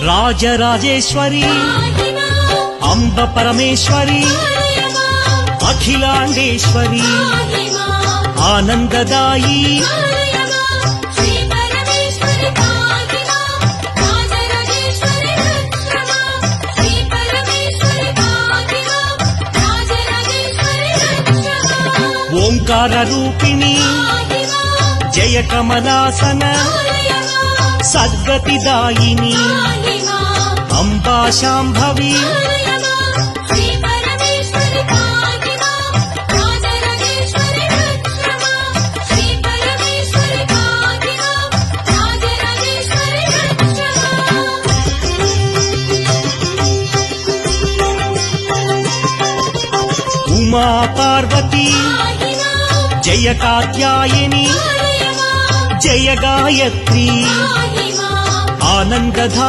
రాజరాజేశ్వరి అంబ పరమేశ్వరి అఖిలాండేశ్వరి ఆనందదాయి ఓంకార రూపిణి జయ కమలాసన సద్గతిదాయిని అంబా శాంభవి ఉమా పార్వతి జయ కాత్యాయని జయ గాయత్రి ఆనందధా